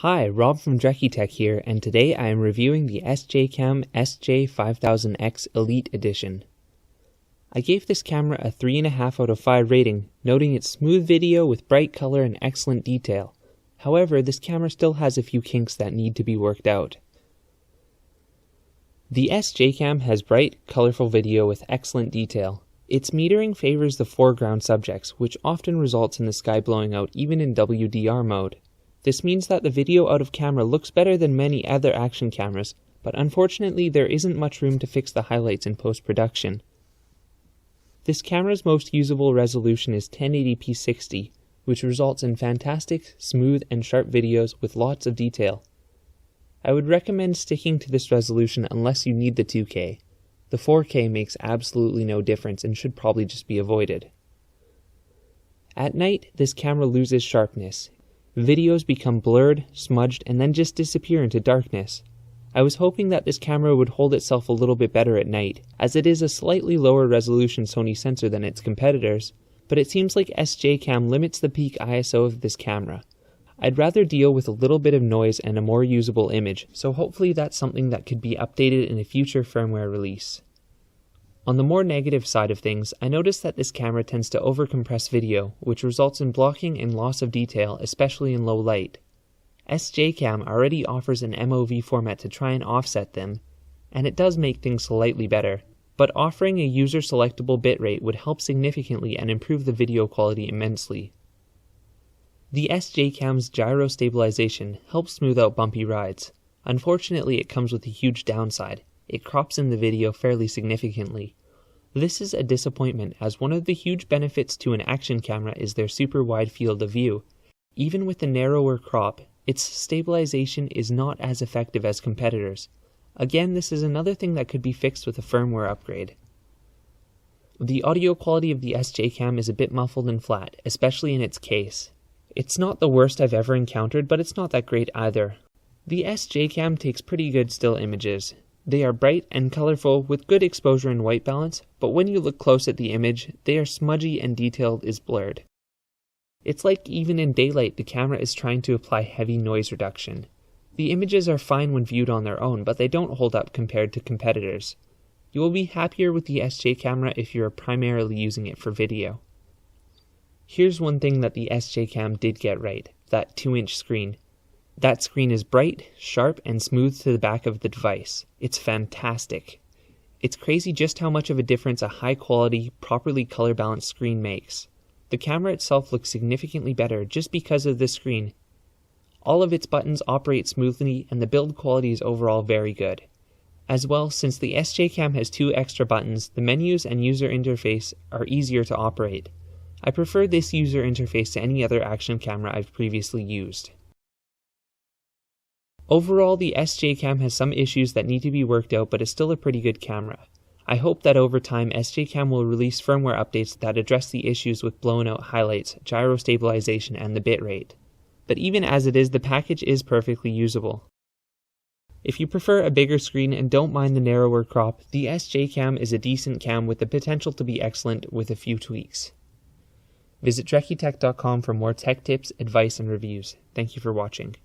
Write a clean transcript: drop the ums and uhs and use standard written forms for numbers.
Hi, Rob from FeiyuTech here, and today I am reviewing the SJCam SJ5000x Elite Edition. I gave this camera a 3.5 out of 5 rating, noting its smooth video with bright color and excellent detail. However, this camera still has a few kinks that need to be worked out. The SJCam has bright, colorful video with excellent detail. Its metering favors the foreground subjects, which often results in the sky blowing out even in WDR mode. This means that the video out of camera looks better than many other action cameras, but unfortunately there isn't much room to fix the highlights in post-production. This camera's most usable resolution is 1080p 60, which results in fantastic, smooth and sharp videos with lots of detail. I would recommend sticking to this resolution unless you need the 2K. The 4K makes absolutely no difference and should probably just be avoided. At night, this camera loses sharpness. Videos become blurred, smudged, and then just disappear into darkness. I was hoping that this camera would hold itself a little bit better at night, as it is a slightly lower resolution Sony sensor than its competitors, but it seems like SJCam limits the peak ISO of this camera. I'd rather deal with a little bit of noise and a more usable image, so hopefully that's something that could be updated in a future firmware release. On the more negative side of things, I noticed that this camera tends to overcompress video, which results in blocking and loss of detail, especially in low light. SJCam already offers an MOV format to try and offset them, and it does make things slightly better, but offering a user-selectable bitrate would help significantly and improve the video quality immensely. The SJCam's gyro stabilization helps smooth out bumpy rides. Unfortunately, it comes with a huge downside. It crops in the video fairly significantly. This is a disappointment, as one of the huge benefits to an action camera is their super wide field of view. Even with the narrower crop, its stabilization is not as effective as competitors. Again, this is another thing that could be fixed with a firmware upgrade. The audio quality of the SJCam is a bit muffled and flat, especially in its case. It's not the worst I've ever encountered, but it's not that great either. The SJCam takes pretty good still images. They are bright and colorful with good exposure and white balance, but when you look close at the image, they are smudgy and detail is blurred. It's like even in daylight the camera is trying to apply heavy noise reduction. The images are fine when viewed on their own, but they don't hold up compared to competitors. You will be happier with the SJ camera if you are primarily using it for video. Here's one thing that the SJCam did get right, that 2-inch screen. That screen is bright, sharp, and smooth to the back of the device. It's fantastic. It's crazy just how much of a difference a high-quality, properly color-balanced screen makes. The camera itself looks significantly better just because of this screen. All of its buttons operate smoothly, and the build quality is overall very good. As well, since the SJCam has 2 extra buttons, the menus and user interface are easier to operate. I prefer this user interface to any other action camera I've previously used. Overall, the SJCam has some issues that need to be worked out, but is still a pretty good camera. I hope that over time SJCam will release firmware updates that address the issues with blown out highlights, gyro stabilization, and the bitrate. But even as it is, the package is perfectly usable. If you prefer a bigger screen and don't mind the narrower crop, the SJCam is a decent cam with the potential to be excellent with a few tweaks. Visit FeiyuTech.com for more tech tips, advice, and reviews. Thank you for watching.